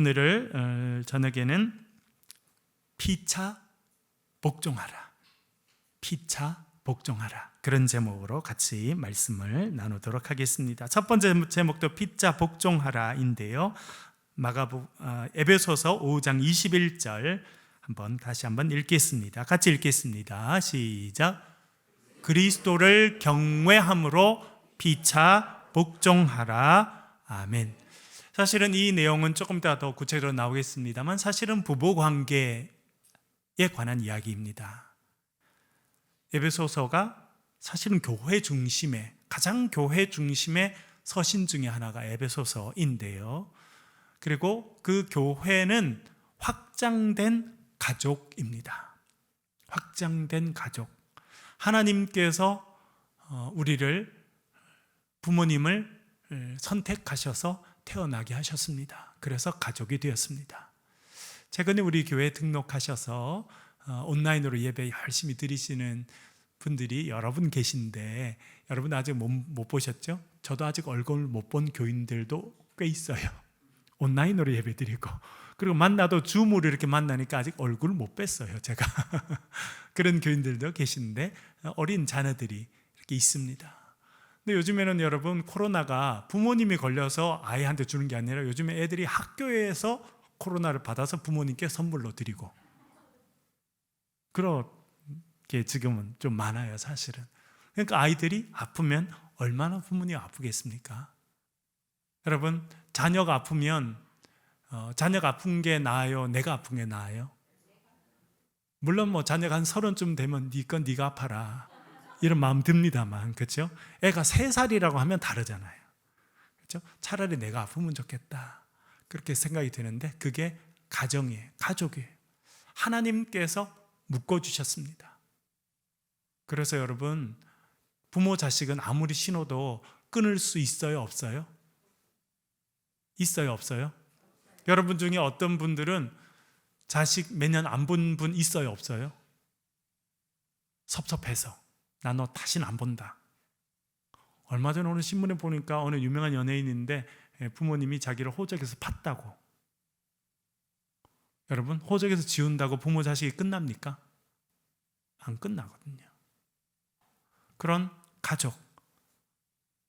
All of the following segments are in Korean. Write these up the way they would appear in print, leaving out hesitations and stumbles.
오늘을 저녁에는 피차 복종하라, 피차 복종하라, 그런 제목으로 같이 말씀을 나누도록 하겠습니다. 첫 번째 제목도 피차 복종하라인데요, 에베소서 5장 21절 다시 한번 읽겠습니다. 같이 읽겠습니다. 시작. 그리스도를 경외함으로 피차 복종하라. 아멘. 사실은 이 내용은 조금 이따 더 구체적으로 나오겠습니다만, 사실은 부부관계에 관한 이야기입니다. 에베소서가 사실은 교회 중심의, 가장 교회 중심의 서신 중에 하나가 에베소서인데요, 그리고 그 교회는 확장된 가족입니다. 확장된 가족. 하나님께서 부모님을 선택하셔서 태어나게 하셨습니다. 그래서 가족이 되었습니다. 최근에 우리 교회에 등록하셔서 온라인으로 예배 열심히 드리시는 분들이 여러분 계신데, 여러분 아직 못 보셨죠? 저도 아직 얼굴 못 본 교인들도 꽤 있어요. 온라인으로 예배 드리고, 그리고 만나도 줌으로 이렇게 만나니까 아직 얼굴 못 뺐어요, 제가. 그런 교인들도 계신데, 어린 자녀들이 이렇게 있습니다. 근데 요즘에는 여러분, 코로나가 부모님이 걸려서 아이한테 주는 게 아니라 요즘에 애들이 학교에서 코로나를 받아서 부모님께 선물로 드리고, 그렇게 지금은 좀 많아요, 사실은. 그러니까 아이들이 아프면 얼마나 부모님이 아프겠습니까? 여러분, 자녀가 아프면 자녀가 아픈 게 나아요, 내가 아픈 게 나아요? 물론 자녀가 한 30쯤 되면 네 건 네가 아파라, 이런 마음 듭니다만, 그렇죠? 애가 3살이라고 하면 다르잖아요, 그렇죠? 차라리 내가 아프면 좋겠다, 그렇게 생각이 드는데, 그게 가정이에요, 가족이에요. 하나님께서 묶어주셨습니다. 그래서 여러분, 부모 자식은 아무리 신호도 끊을 수 있어요, 없어요? 있어요, 없어요? 여러분 중에 어떤 분들은 자식 몇 년 안 본 분 있어요, 없어요? 섭섭해서 나 너 다시는 안 본다. 얼마 전에 오늘 신문에 보니까 어느 유명한 연예인인데 부모님이 자기를 호적에서 팠다고. 여러분, 호적에서 지운다고 부모 자식이 끝납니까? 안 끝나거든요. 그런 가족,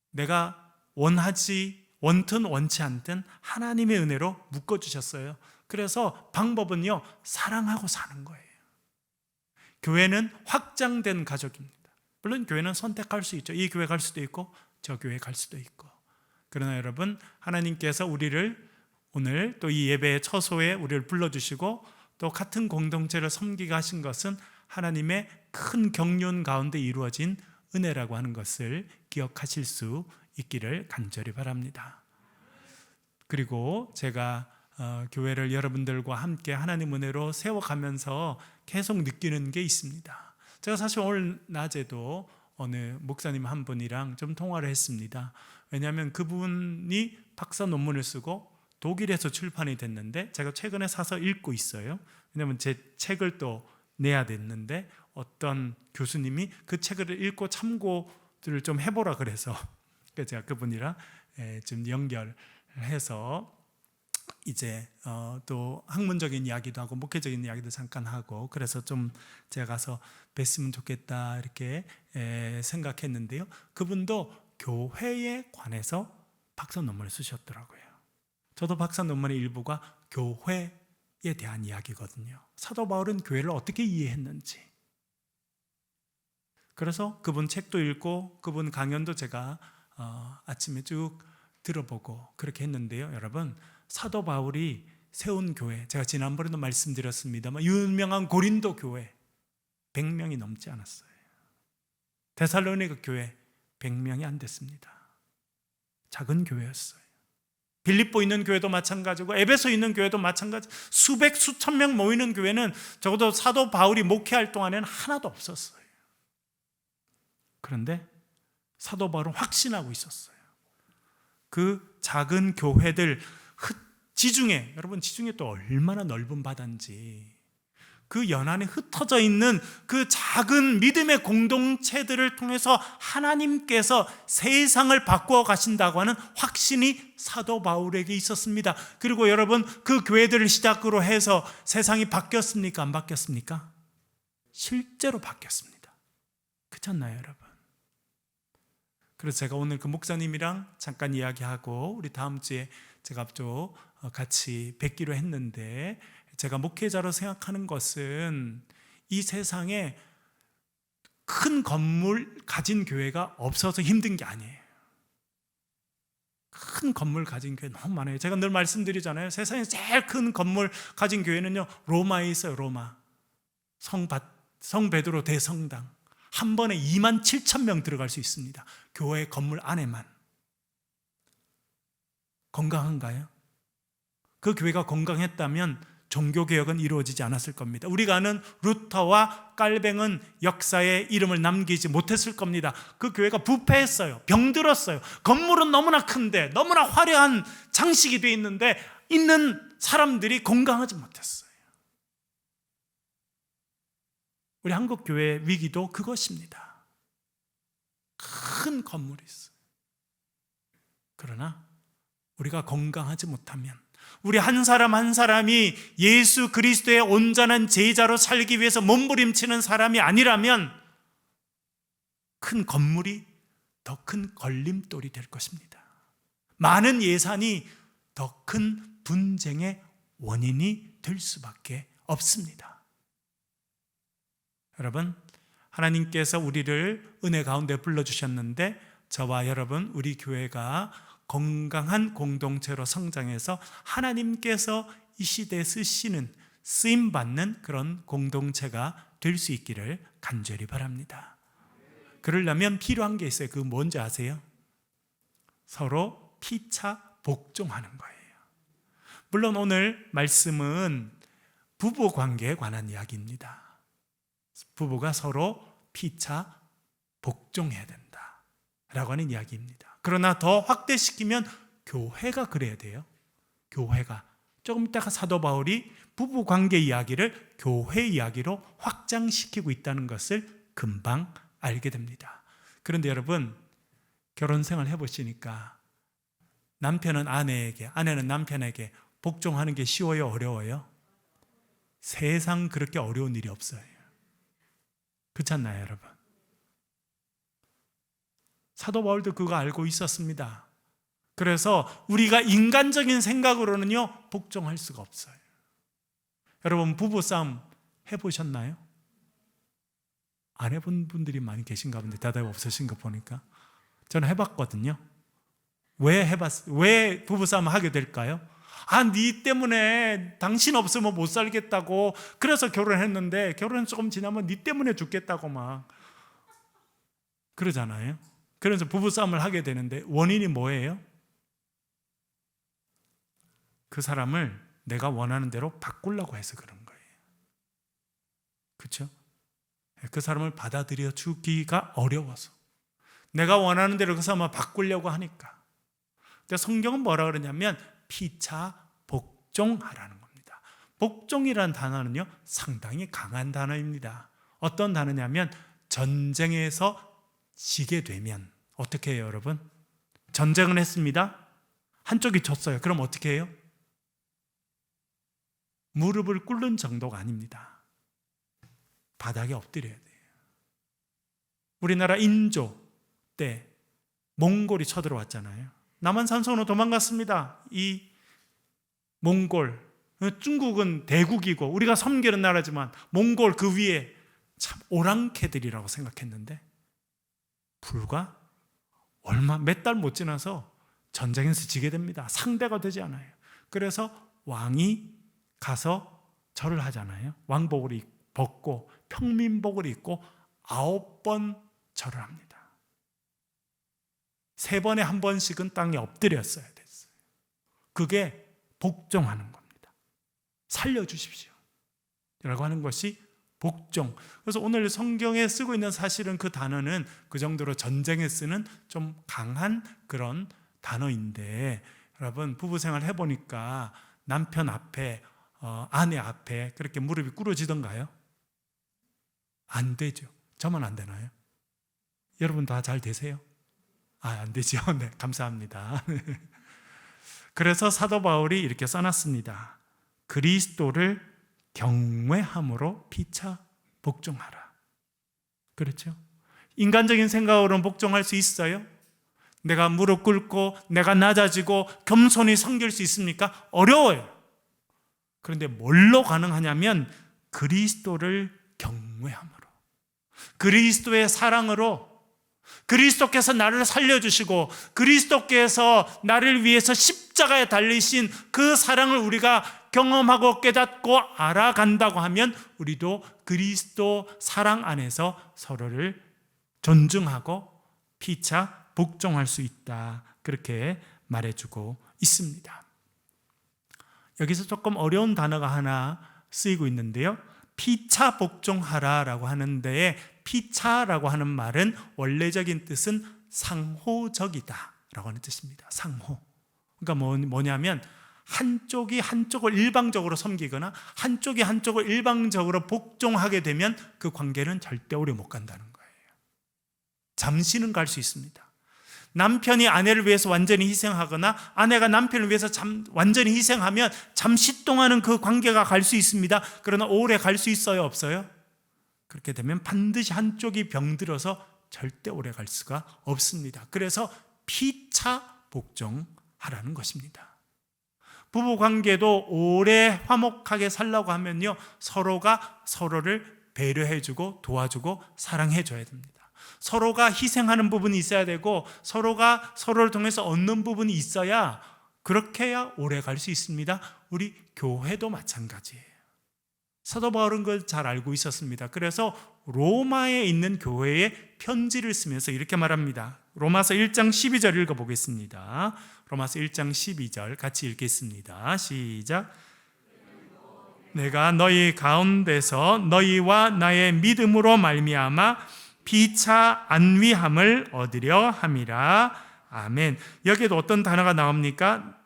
내가 원튼 원치 않든 하나님의 은혜로 묶어주셨어요. 그래서 방법은요, 사랑하고 사는 거예요. 교회는 확장된 가족입니다. 물론 교회는 선택할 수 있죠. 이 교회 갈 수도 있고 저 교회 갈 수도 있고. 그러나 여러분, 하나님께서 우리를 오늘 또 이 예배의 처소에 우리를 불러주시고 또 같은 공동체를 섬기게 하신 것은 하나님의 큰 경륜 가운데 이루어진 은혜라고 하는 것을 기억하실 수 있기를 간절히 바랍니다. 그리고 제가 교회를 여러분들과 함께 하나님 은혜로 세워가면서 계속 느끼는 게 있습니다. 제가 사실 오늘 낮에도 어느 목사님 한 분이랑 좀 통화를 했습니다. 왜냐하면 그분이 박사 논문을 쓰고 독일에서 출판이 됐는데, 제가 최근에 사서 읽고 있어요. 왜냐하면 제 책을 또 내야 됐는데, 어떤 교수님이 그 책을 읽고 참고를 좀 해보라 그래서 제가 그분이랑 좀 연결해서 이제 또 학문적인 이야기도 하고 목회적인 이야기도 잠깐 하고, 그래서 좀 제가 가서 뵀으면 좋겠다 이렇게 생각했는데요, 그분도 교회에 관해서 박사 논문을 쓰셨더라고요. 저도 박사 논문의 일부가 교회에 대한 이야기거든요. 사도 바울은 교회를 어떻게 이해했는지. 그래서 그분 책도 읽고 그분 강연도 제가 아침에 쭉 들어보고 그렇게 했는데요, 여러분, 사도 바울이 세운 교회, 제가 지난번에도 말씀드렸습니다만 유명한 고린도 교회 100명이 넘지 않았어요. 데살로니가 교회 100명이 안 됐습니다. 작은 교회였어요. 빌립보 있는 교회도 마찬가지고 에베소 있는 교회도 마찬가지. 수백 수천 명 모이는 교회는 적어도 사도 바울이 목회할 동안에는 하나도 없었어요. 그런데 사도 바울은 확신하고 있었어요. 그 작은 교회들 지중해, 여러분 지중해 또 얼마나 넓은 바다인지, 그 연안에 흩어져 있는 그 작은 믿음의 공동체들을 통해서 하나님께서 세상을 바꾸어 가신다고 하는 확신이 사도 바울에게 있었습니다. 그리고 여러분, 그 교회들을 시작으로 해서 세상이 바뀌었습니까? 안 바뀌었습니까? 실제로 바뀌었습니다. 그렇지 않나요, 여러분? 그래서 제가 오늘 그 목사님이랑 잠깐 이야기하고 우리 다음 주에 제가 또 같이 뵙기로 했는데, 제가 목회자로 생각하는 것은 이 세상에 큰 건물 가진 교회가 없어서 힘든 게 아니에요. 큰 건물 가진 교회 너무 많아요. 제가 늘 말씀드리잖아요. 세상에 제일 큰 건물 가진 교회는요, 로마에 있어요. 로마 성 베드로 대성당 한 번에 27,000명 들어갈 수 있습니다. 교회 건물 안에만. 건강한가요? 그 교회가 건강했다면 종교개혁은 이루어지지 않았을 겁니다. 우리가 아는 루터와 깔뱅은 역사에 이름을 남기지 못했을 겁니다. 그 교회가 부패했어요. 병들었어요. 건물은 너무나 큰데, 너무나 화려한 장식이 되어 있는데 있는 사람들이 건강하지 못했어요. 우리 한국교회 위기도 그것입니다. 큰 건물이 있어요. 그러나 우리가 건강하지 못하면, 우리 한 사람 한 사람이 예수 그리스도의 온전한 제자로 살기 위해서 몸부림치는 사람이 아니라면 큰 건물이 더 큰 걸림돌이 될 것입니다. 많은 예산이 더 큰 분쟁의 원인이 될 수밖에 없습니다. 여러분, 하나님께서 우리를 은혜 가운데 불러주셨는데, 저와 여러분, 우리 교회가 건강한 공동체로 성장해서 하나님께서 이 시대에 쓰임받는 그런 공동체가 될 수 있기를 간절히 바랍니다. 그러려면 필요한 게 있어요. 그거 뭔지 아세요? 서로 피차 복종하는 거예요. 물론 오늘 말씀은 부부 관계에 관한 이야기입니다. 부부가 서로 피차 복종해야 된다 라고 하는 이야기입니다. 그러나 더 확대시키면 교회가 그래야 돼요. 교회가. 조금 이따가 사도 바울이 부부 관계 이야기를 교회 이야기로 확장시키고 있다는 것을 금방 알게 됩니다. 그런데 여러분, 결혼 생활 해보시니까 남편은 아내에게, 아내는 남편에게 복종하는 게 쉬워요? 어려워요? 세상 그렇게 어려운 일이 없어요. 그렇지 않나요, 여러분? 사도 바울도 그거 알고 있었습니다. 그래서 우리가 인간적인 생각으로는요, 복종할 수가 없어요. 여러분, 부부싸움 해보셨나요? 안 해본 분들이 많이 계신가 본데 대답이 없으신 거 보니까. 저는 해봤거든요. 왜 부부싸움 하게 될까요? 네 때문에 당신 없으면 못 살겠다고, 그래서 결혼했는데 결혼 조금 지나면 네 때문에 죽겠다고 막 그러잖아요. 그래서 부부싸움을 하게 되는데 원인이 뭐예요? 그 사람을 내가 원하는 대로 바꾸려고 해서 그런 거예요. 그렇죠? 그 사람을 받아들여 주기가 어려워서, 내가 원하는 대로 그 사람을 바꾸려고 하니까. 근데 성경은 뭐라 그러냐면 피차 복종하라는 겁니다. 복종이라는 단어는요, 상당히 강한 단어입니다. 어떤 단어냐면 전쟁에서 지게 되면 어떻게 해요, 여러분? 전쟁을 했습니다. 한쪽이 졌어요. 그럼 어떻게 해요? 무릎을 꿇는 정도가 아닙니다. 바닥에 엎드려야 돼요. 우리나라 인조 때 몽골이 쳐들어왔잖아요. 남한산성으로 도망갔습니다. 이 몽골, 중국은 대국이고 우리가 섬기는 나라지만 몽골 그 위에 참 오랑캐들이라고 생각했는데 불과 몇 달 못 지나서 전쟁에서 지게 됩니다. 상대가 되지 않아요. 그래서 왕이 가서 절을 하잖아요. 왕복을 벗고 평민복을 입고 9번 절을 합니다. 3번에 한 번씩은 땅에 엎드렸어야 됐어요. 그게 복종하는 겁니다. 살려주십시오 라고 하는 것이 복종. 그래서 오늘 성경에 쓰고 있는 사실은 그 단어는 그 정도로 전쟁에 쓰는 좀 강한 그런 단어인데, 여러분 부부생활 해보니까 남편 앞에 아내 앞에 그렇게 무릎이 꿇어지던가요? 안 되죠. 저만 안 되나요? 여러분 다 잘 되세요? 안 되죠. 네, 감사합니다. 그래서 사도 바울이 이렇게 써놨습니다. 그리스도를 경외함으로 피차 복종하라. 그렇죠? 인간적인 생각으로는 복종할 수 있어요? 내가 무릎 꿇고 내가 낮아지고 겸손히 섬길 수 있습니까? 어려워요. 그런데 뭘로 가능하냐면 그리스도를 경외함으로, 그리스도의 사랑으로, 그리스도께서 나를 살려주시고 그리스도께서 나를 위해서 십자가에 달리신 그 사랑을 우리가 경험하고 깨닫고 알아간다고 하면 우리도 그리스도 사랑 안에서 서로를 존중하고 피차 복종할 수 있다, 그렇게 말해주고 있습니다. 여기서 조금 어려운 단어가 하나 쓰이고 있는데요, 피차 복종하라라고 하는 데에 피차라고 하는 말은 원래적인 뜻은 상호적이다 라고 하는 뜻입니다. 상호. 그러니까 뭐냐면 한쪽이 한쪽을 일방적으로 섬기거나 한쪽이 한쪽을 일방적으로 복종하게 되면 그 관계는 절대 오래 못 간다는 거예요. 잠시는 갈 수 있습니다. 남편이 아내를 위해서 완전히 희생하거나 아내가 남편을 위해서 완전히 희생하면 잠시 동안은 그 관계가 갈 수 있습니다. 그러나 오래 갈 수 있어요, 없어요? 그렇게 되면 반드시 한쪽이 병들어서 절대 오래 갈 수가 없습니다. 그래서 피차 복종하라는 것입니다. 부부 관계도 오래 화목하게 살려고 하면요, 서로가 서로를 배려해주고 도와주고 사랑해줘야 됩니다. 서로가 희생하는 부분이 있어야 되고 서로가 서로를 통해서 얻는 부분이 있어야, 그렇게 해야 오래 갈 수 있습니다. 우리 교회도 마찬가지예요. 사도 바울은 그걸 잘 알고 있었습니다. 그래서 로마에 있는 교회에 편지를 쓰면서 이렇게 말합니다. 로마서 1장 12절 읽어보겠습니다. 로마서 1장 12절 같이 읽겠습니다. 시작. 내가 너희 가운데서 너희와 나의 믿음으로 말미암아 피차 안위함을 얻으려 함이라. 아멘. 여기에도 어떤 단어가 나옵니까?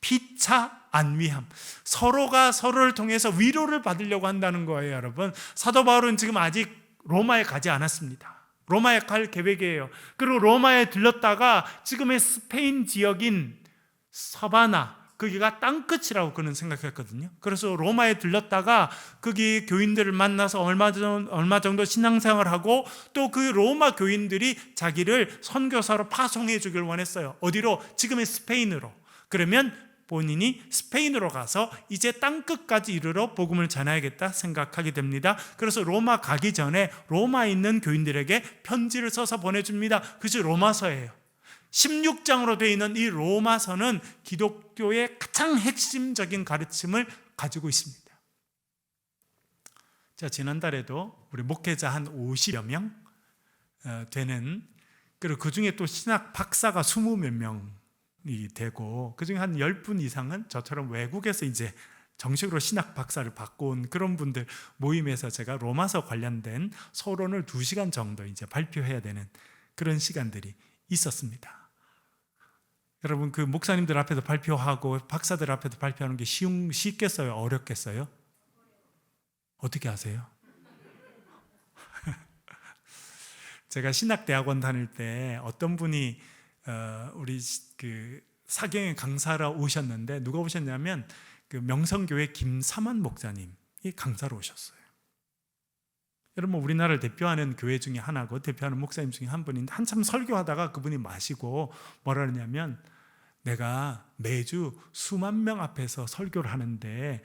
피차 안위함. 서로가 서로를 통해서 위로를 받으려고 한다는 거예요, 여러분. 사도 바울은 지금 아직 로마에 가지 않았습니다. 로마에 갈 계획이에요. 그리고 로마에 들렀다가 지금의 스페인 지역인 서바나, 거기가 땅끝이라고 그는 생각했거든요. 그래서 로마에 들렀다가 거기 교인들을 만나서 얼마 정도 신앙생활하고 또 그 로마 교인들이 자기를 선교사로 파송해 주길 원했어요. 어디로? 지금의 스페인으로. 그러면 본인이 스페인으로 가서 이제 땅끝까지 이르러 복음을 전해야겠다 생각하게 됩니다. 그래서 로마 가기 전에 로마에 있는 교인들에게 편지를 써서 보내줍니다. 그것이 로마서예요. 16장으로 되어 있는 이 로마서는 기독교의 가장 핵심적인 가르침을 가지고 있습니다. 자, 지난달에도 우리 목회자 한 50여 명 되는, 그리고 그 중에 또 신학 박사가 20몇 명이 되고, 그 중에 한 10분 이상은 저처럼 외국에서 이제 정식으로 신학 박사를 받고 온 그런 분들 모임에서 제가 로마서 관련된 서론을 2시간 정도 이제 발표해야 되는 그런 시간들이 있었습니다. 여러분, 그 목사님들 앞에서 발표하고 박사들 앞에서 발표하는 게 쉽겠어요? 어렵겠어요? 어떻게 아세요? 제가 신학대학원 다닐 때 어떤 분이 우리 그 사경의 강사로 오셨는데, 누가 오셨냐면 그 명성교회 김사만 목사님이 강사로 오셨어요. 여러분, 우리나라를 대표하는 교회 중에 하나고 대표하는 목사님 중에 한 분인데, 한참 설교하다가 그분이 마시고 뭐라 그러냐면, 내가 매주 수만 명 앞에서 설교를 하는데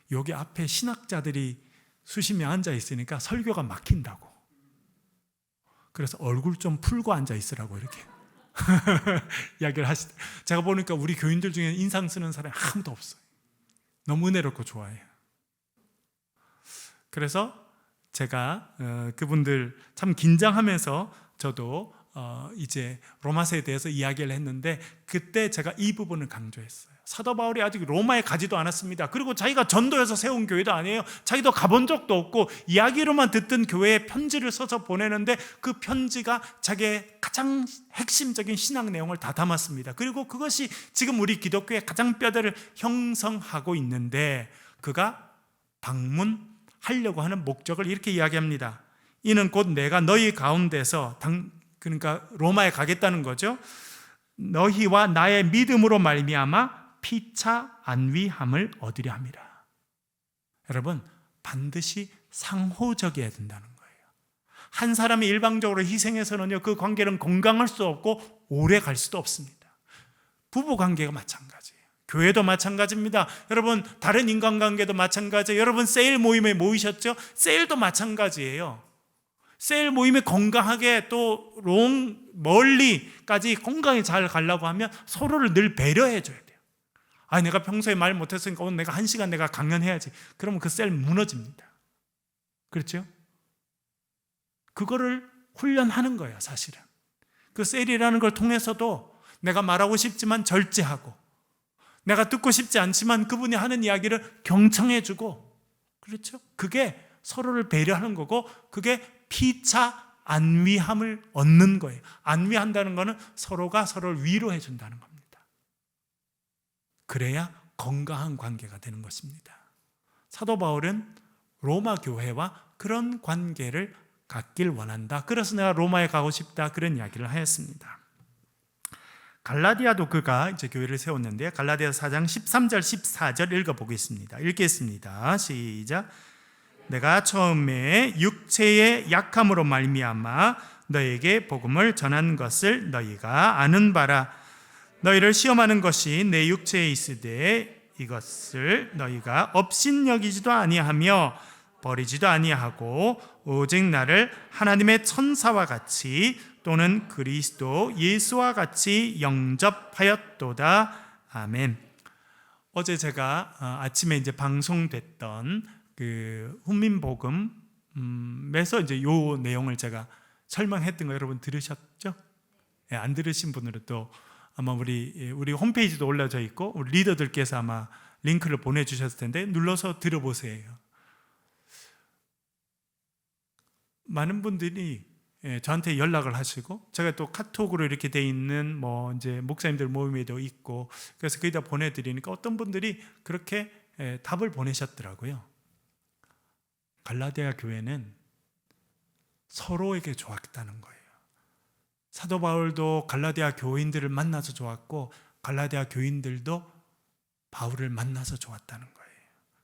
여기 앞에 신학자들이 수십 명 앉아 있으니까 설교가 막힌다고. 그래서 얼굴 좀 풀고 앉아 있으라고 이렇게 이야기를 하시다. 제가 보니까 우리 교인들 중에 인상 쓰는 사람이 아무도 없어요. 너무 은혜롭고 좋아해요. 그래서 제가 그분들 참 긴장하면서 저도 이제 로마서에 대해서 이야기를 했는데, 그때 제가 이 부분을 강조했어요. 사도 바울이 아직 로마에 가지도 않았습니다. 그리고 자기가 전도해서 세운 교회도 아니에요. 자기도 가본 적도 없고 이야기로만 듣던 교회에 편지를 써서 보내는데, 그 편지가 자기의 가장 핵심적인 신앙 내용을 다 담았습니다. 그리고 그것이 지금 우리 기독교의 가장 뼈대를 형성하고 있는데, 그가 방문하려고 하는 목적을 이렇게 이야기합니다. 이는 곧 내가 너희 가운데서 그러니까 로마에 가겠다는 거죠. 너희와 나의 믿음으로 말미암아 피차 안위함을 얻으려 함이라. 여러분, 반드시 상호적이어야 된다는 거예요. 한 사람이 일방적으로 희생해서는요, 그 관계는 건강할 수 없고 오래 갈 수도 없습니다. 부부 관계가 마찬가지예요. 교회도 마찬가지입니다. 여러분, 다른 인간관계도 마찬가지예요. 여러분, 세일 모임에 모이셨죠? 세일도 마찬가지예요. 세일 모임에 건강하게 또 멀리까지 건강히 잘 가려고 하면 서로를 늘 배려해 줘야 돼요. 내가 평소에 말 못했으니까 오늘 내가 1시간 내가 강연해야지. 그러면 그 셀 무너집니다. 그렇죠? 그거를 훈련하는 거예요, 사실은. 그 셀이라는 걸 통해서도 내가 말하고 싶지만 절제하고, 내가 듣고 싶지 않지만 그분이 하는 이야기를 경청해 주고, 그렇죠? 그게 서로를 배려하는 거고, 그게 피차 안위함을 얻는 거예요. 안위한다는 거는 서로가 서로를 위로해 준다는 겁니다. 그래야 건강한 관계가 되는 것입니다. 사도 바울은 로마 교회와 그런 관계를 갖길 원한다. 그래서 내가 로마에 가고 싶다. 그런 이야기를 하였습니다. 갈라디아도 그가 이제 교회를 세웠는데, 갈라디아 4장 13절 14절 읽어보겠습니다. 읽겠습니다. 시작. 내가 처음에 육체의 약함으로 말미암아 너에게 복음을 전한 것을 너희가 아는 바라. 너희를 시험하는 것이 내 육체에 있으되 이것을 너희가 업신여기지도 아니하며 버리지도 아니하고 오직 나를 하나님의 천사와 같이 또는 그리스도 예수와 같이 영접하였도다. 아멘. 어제 제가 아침에 이제 방송됐던 그 훈민복음에서 이제 요 내용을 제가 설명했던 거 여러분 들으셨죠? 안 들으신 분들은 또 아마 우리 홈페이지도 올라져 있고 우리 리더들께서 아마 링크를 보내주셨을 텐데 눌러서 들어보세요. 많은 분들이 저한테 연락을 하시고, 제가 또 카톡으로 이렇게 돼 있는 뭐 이제 목사님들 모임에도 있고, 그래서 거기다 보내드리니까 어떤 분들이 그렇게 답을 보내셨더라고요. 갈라디아 교회는 서로에게 좋았다는 거예요. 사도 바울도 갈라디아 교인들을 만나서 좋았고, 갈라디아 교인들도 바울을 만나서 좋았다는 거예요.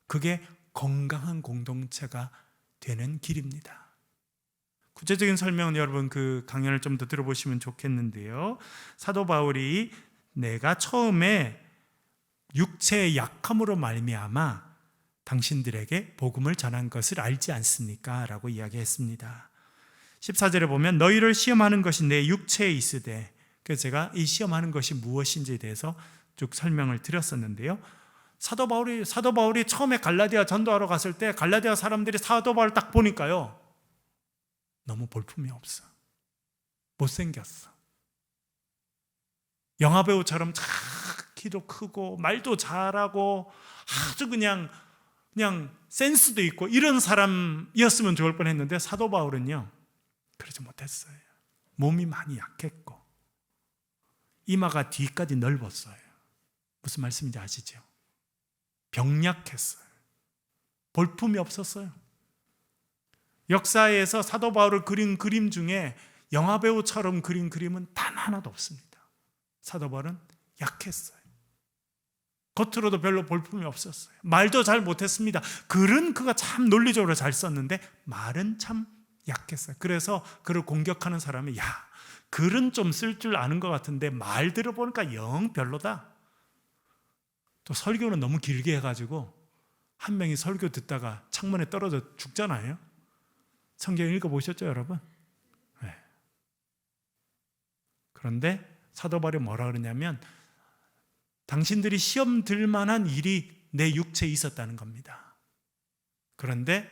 그게 건강한 공동체가 되는 길입니다. 구체적인 설명은 여러분 그 강연을 좀 더 들어보시면 좋겠는데요. 사도 바울이 내가 처음에 육체의 약함으로 말미암아 당신들에게 복음을 전한 것을 알지 않습니까? 라고 이야기했습니다. 14절에 보면 너희를 시험하는 것이 내 육체에 있으되, 그래서 제가 이 시험하는 것이 무엇인지에 대해서 쭉 설명을 드렸었는데요. 사도 바울이 처음에 갈라디아 전도하러 갔을 때 갈라디아 사람들이 사도 바울을 딱 보니까요, 너무 볼품이 없어. 못생겼어. 영화배우처럼 키도 크고 말도 잘하고 아주 그냥 센스도 있고 이런 사람이었으면 좋을 뻔했는데, 사도 바울은요 그러지 못했어요. 몸이 많이 약했고 이마가 뒤까지 넓었어요. 무슨 말씀인지 아시죠? 병약했어요. 볼품이 없었어요. 역사에서 사도 바울을 그린 그림 중에 영화배우처럼 그린 그림은 단 하나도 없습니다. 사도 바울은 약했어요. 겉으로도 별로 볼품이 없었어요. 말도 잘 못했습니다. 글은 그가 참 논리적으로 잘 썼는데 말은 참 약했어요. 그래서 그를 공격하는 사람이 글은 좀 쓸 줄 아는 것 같은데 말 들어보니까 영 별로다. 또 설교는 너무 길게 해가지고 한 명이 설교 듣다가 창문에 떨어져 죽잖아요. 성경 읽어보셨죠, 여러분? 네. 그런데 사도 바울이 뭐라 그러냐면, 당신들이 시험 들 만한 일이 내 육체에 있었다는 겁니다. 그런데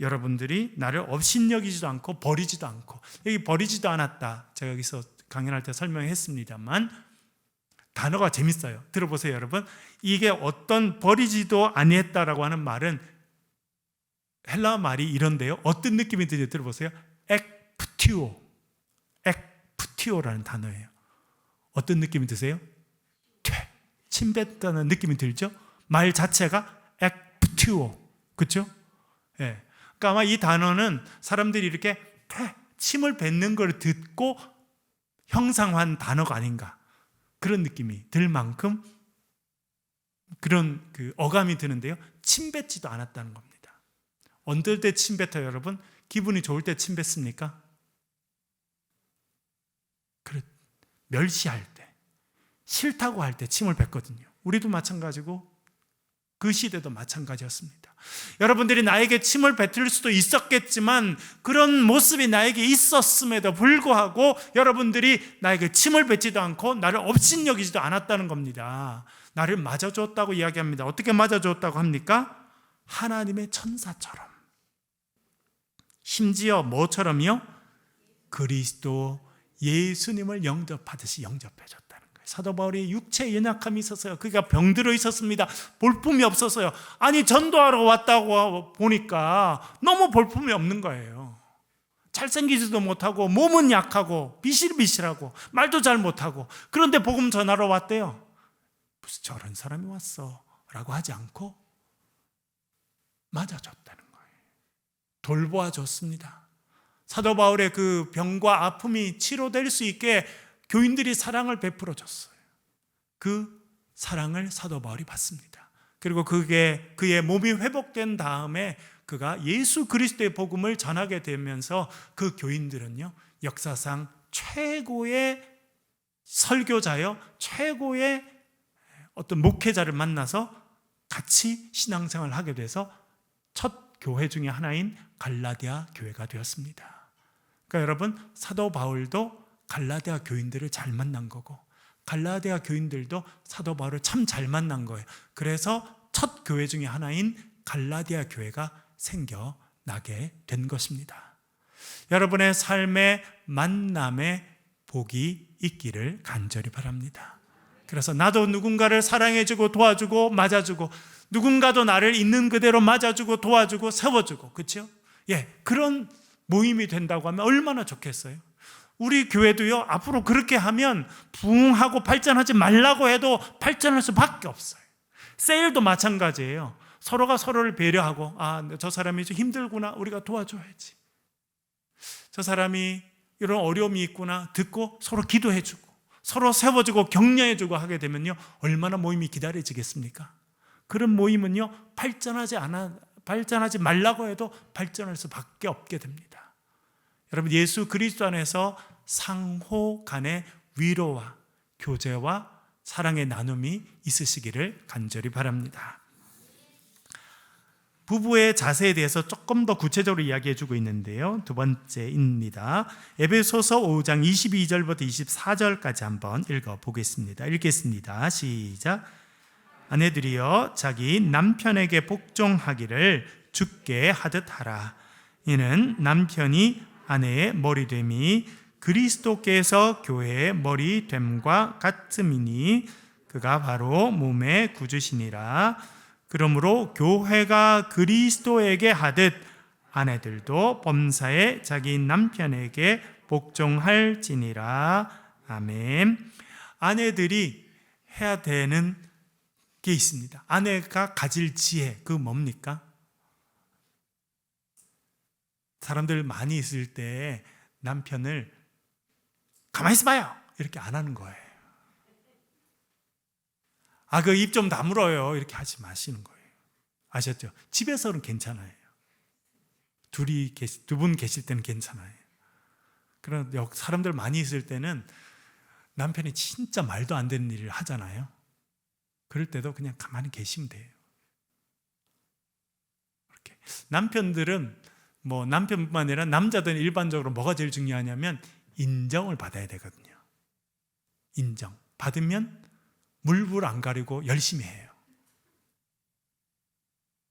여러분들이 나를 업신여기지도 않고 버리지도 않고, 여기 버리지도 않았다, 제가 여기서 강연할 때 설명했습니다만 단어가 재밌어요. 들어보세요, 여러분. 이게 어떤 버리지도 아니했다라고 하는 말은 헬라어 말이 이런데요. 어떤 느낌이 드는지 들어보세요. 엑프티오라는 단어예요. 어떤 느낌이 드세요? 침뱉다는 느낌이 들죠? 말 자체가 부티오, 그렇죠? 예. 그러니까 아마 이 단어는 사람들이 이렇게 침을 뱉는 걸 듣고 형상화한 단어가 아닌가, 그런 느낌이 들 만큼 그런 어감이 드는데요. 침 뱉지도 않았다는 겁니다. 언제 때 침 뱉어요, 여러분? 기분이 좋을 때 침 뱉습니까? 멸시할 때, 싫다고 할 때 침을 뱉거든요. 우리도 마찬가지고 그 시대도 마찬가지였습니다. 여러분들이 나에게 침을 뱉을 수도 있었겠지만 그런 모습이 나에게 있었음에도 불구하고 여러분들이 나에게 침을 뱉지도 않고 나를 업신여기지도 않았다는 겁니다. 나를 맞아줬다고 이야기합니다. 어떻게 맞아줬다고 합니까? 하나님의 천사처럼, 심지어 뭐처럼요? 그리스도 예수님을 영접하듯이 영접해 줬다는 거예요. 사도 바울이 육체의 연약함이 있었어요. 그가 병들어 있었습니다. 볼품이 없었어요. 아니, 전도하러 왔다고 보니까 너무 볼품이 없는 거예요. 잘생기지도 못하고 몸은 약하고 비실비실하고 말도 잘 못하고, 그런데 복음 전하러 왔대요. 무슨 저런 사람이 왔어 라고 하지 않고 맞아줬다는 거예요. 돌보아 줬습니다. 사도 바울의 그 병과 아픔이 치료될 수 있게 교인들이 사랑을 베풀어 줬어요. 그 사랑을 사도 바울이 받습니다. 그리고 그게 그의 몸이 회복된 다음에 그가 예수 그리스도의 복음을 전하게 되면서 그 교인들은요, 역사상 최고의 설교자요, 최고의 어떤 목회자를 만나서 같이 신앙생활을 하게 돼서 첫 교회 중에 하나인 갈라디아 교회가 되었습니다. 그러니까 여러분, 사도 바울도 갈라디아 교인들을 잘 만난 거고 갈라디아 교인들도 사도 바울을 참 잘 만난 거예요. 그래서 첫 교회 중에 하나인 갈라디아 교회가 생겨나게 된 것입니다. 여러분의 삶의 만남에 복이 있기를 간절히 바랍니다. 그래서 나도 누군가를 사랑해주고 도와주고 맞아주고, 누군가도 나를 있는 그대로 맞아주고 도와주고 세워주고, 그렇죠? 예, 그런 모임이 된다고 하면 얼마나 좋겠어요. 우리 교회도요, 앞으로 그렇게 하면 부흥하고 발전하지 말라고 해도 발전할 수밖에 없어요. 세일도 마찬가지예요. 서로가 서로를 배려하고, 저 사람이 좀 힘들구나, 우리가 도와줘야지. 저 사람이 이런 어려움이 있구나, 듣고 서로 기도해주고 서로 세워주고 격려해주고 하게 되면요, 얼마나 모임이 기다려지겠습니까? 그런 모임은요, 발전하지 말라고 해도 발전할 수밖에 없게 됩니다. 여러분, 예수 그리스도 안에서 상호 간의 위로와 교제와 사랑의 나눔이 있으시기를 간절히 바랍니다. 부부의 자세에 대해서 조금 더 구체적으로 이야기해주고 있는데요, 두 번째입니다. 에베소서 5장 22절부터 24절까지 한번 읽어보겠습니다. 읽겠습니다. 시작. 아내들이여 자기 남편에게 복종하기를 주께 하듯 하라. 이는 남편이 아내의 머리됨이 그리스도께서 교회의 머리됨과 같음이니 그가 바로 몸의 구주시니라. 그러므로 교회가 그리스도에게 하듯 아내들도 범사에 자기 남편에게 복종할지니라. 아멘. 아내들이 해야 되는 게 있습니다. 아내가 가질 지혜, 그 뭡니까? 사람들 많이 있을 때 남편을 가만히 있어봐요 이렇게 안 하는 거예요. 그 입 좀 다물어요 이렇게 하지 마시는 거예요. 아셨죠? 집에서는 괜찮아요. 두 분 계실 때는 괜찮아요. 그런데 사람들 많이 있을 때는 남편이 진짜 말도 안 되는 일을 하잖아요. 그럴 때도 그냥 가만히 계시면 돼요. 이렇게. 남편들은 남편뿐만 아니라 남자들은 일반적으로 뭐가 제일 중요하냐면 인정을 받아야 되거든요. 인정. 받으면 물불 안 가리고 열심히 해요.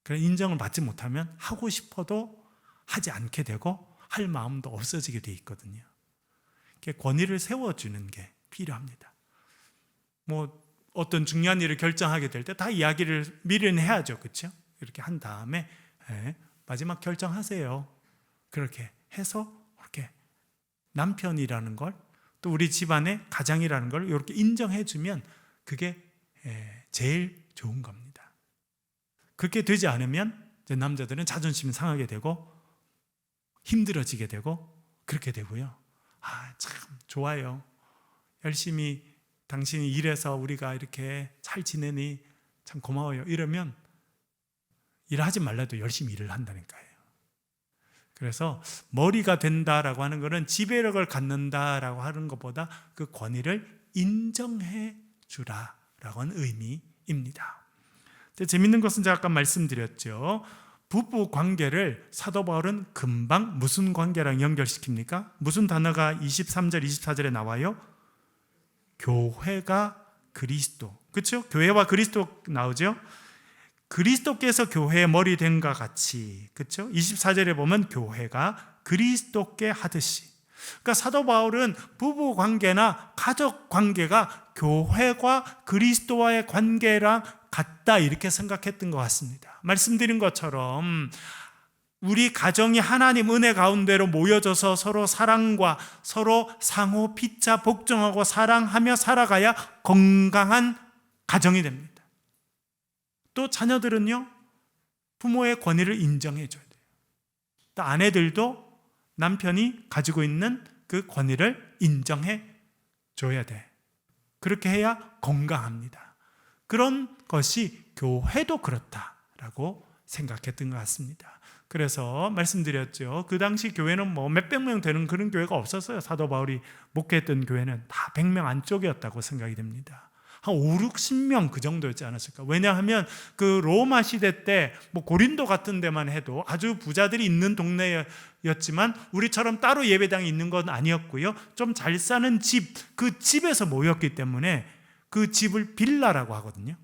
그래서 인정을 받지 못하면 하고 싶어도 하지 않게 되고 할 마음도 없어지게 돼 있거든요. 권위를 세워주는 게 필요합니다. 어떤 중요한 일을 결정하게 될 때 다 이야기를 미리는 해야죠. 그렇죠? 이렇게 한 다음에 마지막 결정하세요. 그렇게 해서 이렇게 남편이라는 걸, 또 우리 집안의 가장이라는 걸 이렇게 인정해 주면 그게 제일 좋은 겁니다. 그렇게 되지 않으면 이제 남자들은 자존심이 상하게 되고 힘들어지게 되고 그렇게 되고요. 참 좋아요. 열심히 당신이 일해서 우리가 이렇게 잘 지내니 참 고마워요. 이러면 일하지 말라도 열심히 일을 한다니까요. 그래서 머리가 된다라고 하는 것은 지배력을 갖는다라고 하는 것보다 그 권위를 인정해 주라라고 하는 의미입니다. 재밌는 것은 제가 아까 말씀드렸죠. 부부 관계를 사도 바울은 금방 무슨 관계랑 연결시킵니까? 무슨 단어가 23절, 24절에 나와요? 교회가 그리스도. 그렇죠? 교회와 그리스도 나오죠? 그리스도께서 교회의 머리 된과 같이, 그렇죠? 24절에 보면 교회가 그리스도께 하듯이. 그러니까 사도 바울은 부부 관계나 가족 관계가 교회와 그리스도와의 관계랑 같다 이렇게 생각했던 것 같습니다. 말씀드린 것처럼 우리 가정이 하나님 은혜 가운데로 모여져서 서로 사랑과 서로 상호 피차 복종하고 사랑하며 살아가야 건강한 가정이 됩니다. 또 자녀들은요, 부모의 권위를 인정해 줘야 돼요. 또 아내들도 남편이 가지고 있는 그 권위를 인정해 줘야 돼. 그렇게 해야 건강합니다. 그런 것이 교회도 그렇다라고 생각했던 것 같습니다. 그래서 말씀드렸죠. 그 당시 교회는 뭐 몇백 명 되는 그런 교회가 없었어요. 사도 바울이 목회했던 교회는 다 100명 안쪽이었다고 생각이 됩니다. 한 5, 60명 그 정도였지 않았을까? 왜냐하면 그 로마 시대 때 뭐 고린도 같은 데만 해도 아주 부자들이 있는 동네였지만 우리처럼 따로 예배당이 있는 건 아니었고요. 좀 잘 사는 집, 그 집에서 모였기 때문에 그 집을 빌라라고 하거든요.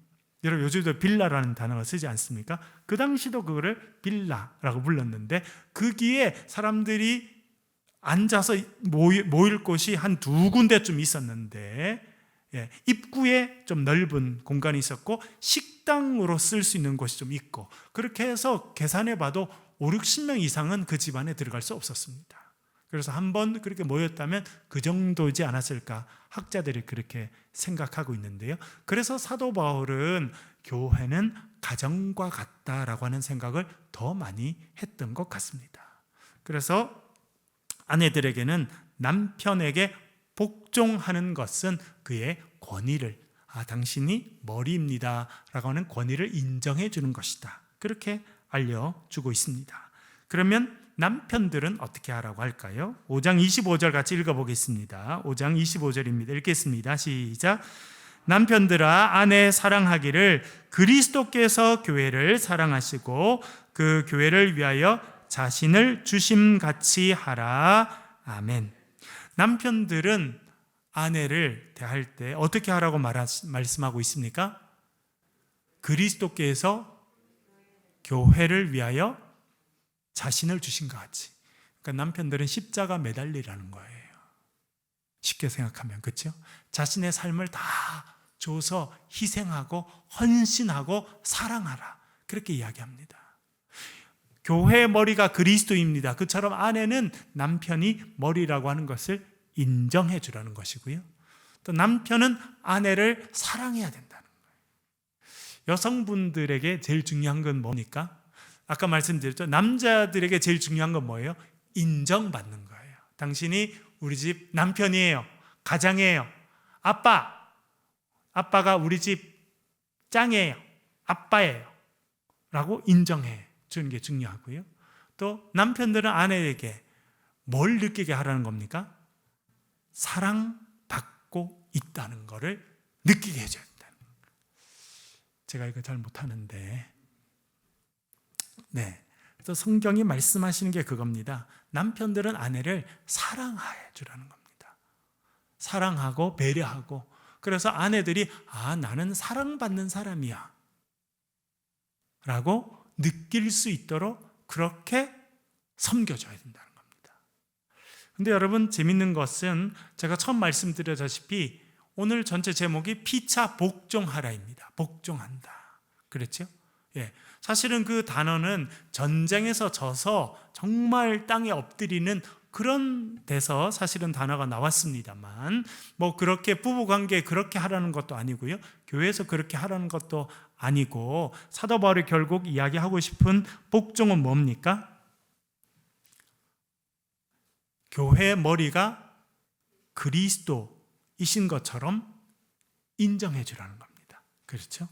여러분 요즘도 빌라라는 단어가 쓰지 않습니까? 그 당시도 그거를 빌라라고 불렀는데 거기에 사람들이 앉아서 모일 곳이 한 2군데쯤 있었는데 입구에 좀 넓은 공간이 있었고 식당으로 쓸 수 있는 곳이 좀 있고 그렇게 해서 계산해 봐도 5, 60명 이상은 그 집 안에 들어갈 수 없었습니다. 그래서 한번 그렇게 모였다면 그 정도지 않았을까 학자들이 그렇게 생각하고 있는데요. 그래서 사도 바울은 교회는 가정과 같다라고 하는 생각을 더 많이 했던 것 같습니다. 그래서 아내들에게는 남편에게 복종하는 것은 그의 권위를 당신이 머리입니다 라고 하는 권위를 인정해 주는 것이다. 그렇게 알려주고 있습니다. 그러면 남편들은 어떻게 하라고 할까요? 5장 25절 같이 읽어보겠습니다. 5장 25절입니다. 읽겠습니다. 시작. 남편들아 아내 사랑하기를 그리스도께서 교회를 사랑하시고 그 교회를 위하여 자신을 주심같이 하라. 아멘. 남편들은 아내를 대할 때 어떻게 하라고 말씀하고 있습니까? 그리스도께서 교회를 위하여 자신을 주신 것 같이. 그러니까 남편들은 십자가 매달리라는 거예요. 쉽게 생각하면, 그렇죠? 자신의 삶을 다 줘서 희생하고 헌신하고 사랑하라. 그렇게 이야기합니다. 교회의 머리가 그리스도입니다. 그처럼 아내는 남편이 머리라고 하는 것을 인정해 주라는 것이고요. 또 남편은 아내를 사랑해야 된다는 거예요. 여성분들에게 제일 중요한 건 뭡니까? 아까 말씀드렸죠. 남자들에게 제일 중요한 건 뭐예요? 인정받는 거예요. 당신이 우리 집 남편이에요. 가장이에요. 아빠가 우리 집 짱이에요. 아빠예요. 라고 인정해 주는 게 중요하고요. 또 남편들은 아내에게 뭘 느끼게 하라는 겁니까? 사랑받고 있다는 것을 느끼게 해줘야 된다는 거예요. 제가 이거 잘 못하는데 그래서 성경이 말씀하시는 게 그겁니다. 남편들은 아내를 사랑해 주라는 겁니다. 사랑하고 배려하고 그래서 아내들이 나는 사랑받는 사람이야 라고 느낄 수 있도록 그렇게 섬겨줘야 된다는 겁니다. 근데 여러분 재밌는 것은 제가 처음 말씀드렸다시피 오늘 전체 제목이 피차 복종하라입니다. 복종한다. 그렇죠? 사실은 그 단어는 전쟁에서 져서 정말 땅에 엎드리는 그런 데서 사실은 단어가 나왔습니다만 뭐 그렇게 부부관계에 그렇게 하라는 것도 아니고요. 교회에서 그렇게 하라는 것도 아니고 사도 바울이 결국 이야기하고 싶은 복종은 뭡니까? 교회의 머리가 그리스도이신 것처럼 인정해 주라는 겁니다. 그렇죠?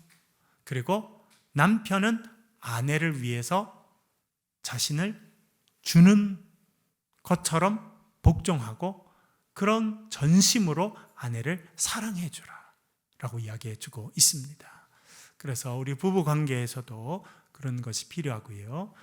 그리고 남편은 아내를 위해서 자신을 주는 것처럼 복종하고 그런 전심으로 아내를 사랑해 주라 라고 이야기해 주고 있습니다. 그래서 우리 부부 관계에서도 그런 것이 필요하고요.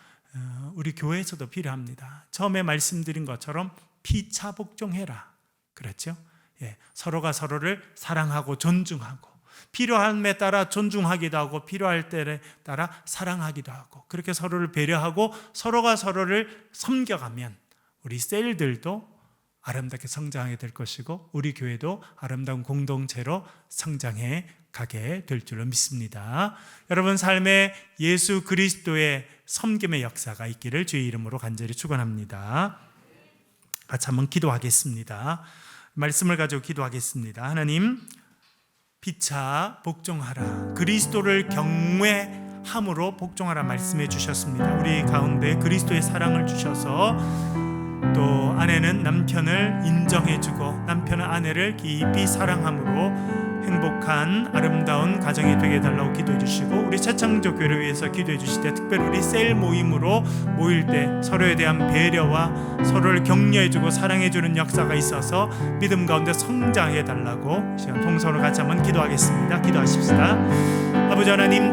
우리 교회에서도 필요합니다. 처음에 말씀드린 것처럼 피차 복종해라. 그렇죠? 예, 서로가 서로를 사랑하고 존중하고 필요함에 따라 존중하기도 하고 필요할 때에 따라 사랑하기도 하고 그렇게 서로를 배려하고 서로가 서로를 섬겨가면 우리 셀들도 아름답게 성장하게 될 것이고 우리 교회도 아름다운 공동체로 성장해 가게 될 줄로 믿습니다. 여러분 삶에 예수 그리스도의 섬김의 역사가 있기를 주의 이름으로 간절히 축원합니다. 같이 한번 기도하겠습니다. 말씀을 가지고 기도하겠습니다. 하나님, 피차 복종하라, 그리스도를 경외함으로 복종하라 말씀해 주셨습니다. 우리 가운데 그리스도의 사랑을 주셔서 또 아내는 남편을 인정해주고 남편은 아내를 깊이 사랑함으로 행복한 아름다운 가정이 되게 해달라고 기도해 주시고 우리 차창조 교회를 위해서 기도해 주실 때 특별히 우리 셀 모임으로 모일 때 서로에 대한 배려와 서로를 격려해주고 사랑해주는 역사가 있어서 믿음 가운데 성장해 달라고 시간 통성으로 같이 한번 기도하겠습니다. 기도하십시다. 아버지 하나님